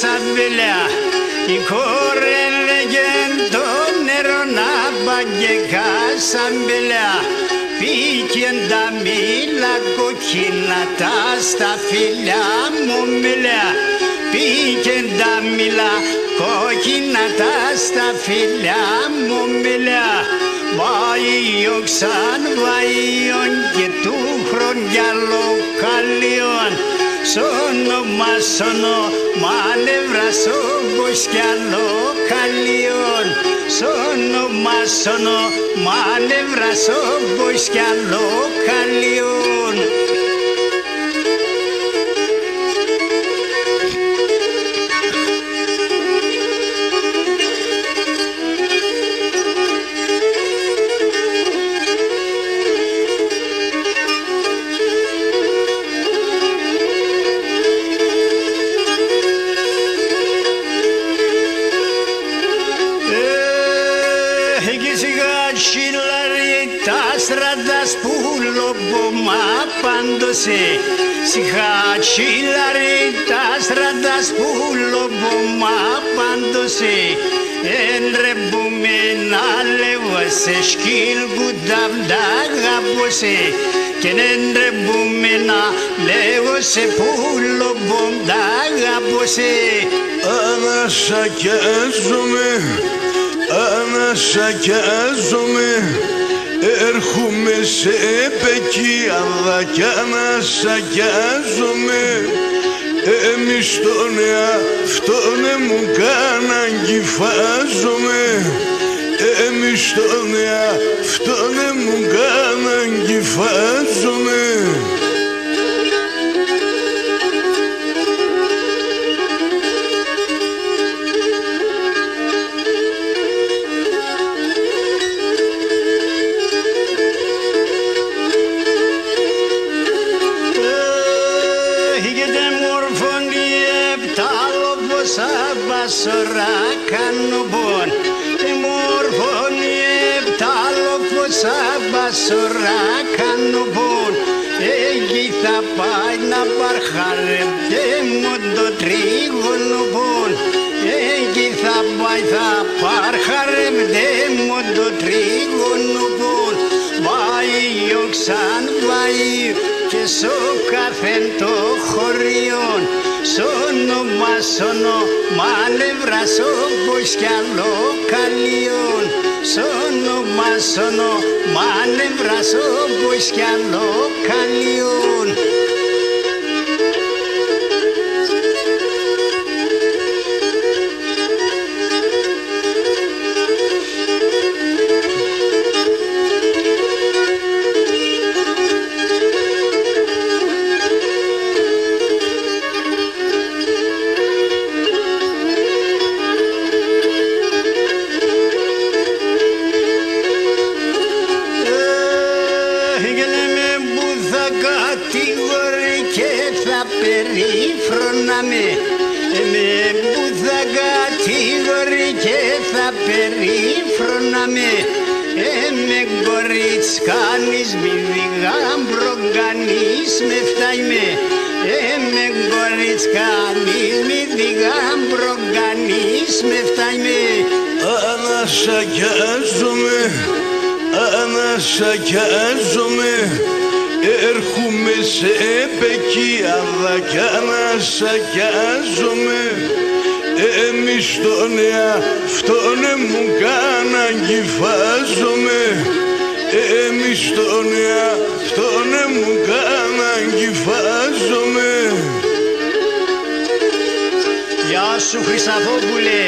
σαμπελιά, η χορεύε το νερό να παγγεκά σαμπελιά. Πήγεν τα μήλα κοκκίνα τα στα φιλιά μου μιλιά. Πήγεν τα μήλα κοκκίνα τα στα φιλιά μου μιλιά. Βαϊον ξαν βαϊον και του χρονιαλό καλιόν. Σόνο μάσονο μανεύρα σόγκος κι άλλο καλιόν. Σόνο μάσονο μανεύρα σόγκος κι άλλο καλιόν. Στράτας που λόμπωμα πάντωσε, σιχατσίλαρη τα στράτας που λόμπωμα πάντωσε. Ενρεμπούμενα λεβασε σκύλ κουταβντά γαπose, και ενρεμπούμενα λεβασε που λόμπωμντά γαπose. Ανασακιάζομαι, ανασακιάζομαι, έρχομαι σε πεκίαδα κι ανασακιάζομαι. Εμείς τον εαυτόνε μου κάναν κυφάζομαι. Εμείς τον εαυτόνε μου κάναν κυφάζομαι. Σαβασορά κάνω πον, τη μορφώνει επτάλοπο σαβασορά κάνω πον. Εκεί θα πάει να παρχαρεύτε μου το τρίγωνο πον. Εκεί θα πάει θα παρχαρεύτε μου το τρίγωνο πον. Πάει ο ξαν πάει και σο καθεν το χωριόν. Σόνο μάσονο μανεύρα σόγκος κι άλλο καλιόν. Σόνο μάσονο μανεύρα σόγκος κι άλλο καλιόν. Περίφροναμε, με που θα κατηγορεί και θα περίφροναμε. Με κοριτσκάνεις μη διγάμπρο κανείς με φτάιμε. Με κοριτσκάνεις μη διγάμπρο κανείς με φτάιμε. Ανασακιάζομαι, ανασακιάζομαι, έρχομαι σε πεκίαδα κι ανασακιάζομαι. Εμείς τον εαυτόνε μου κάναν κυφάζομαι. Εμείς τον εαυτόνε μου κάναν κυφάζομαι. Γεια σου Χρυσαφόπουλε.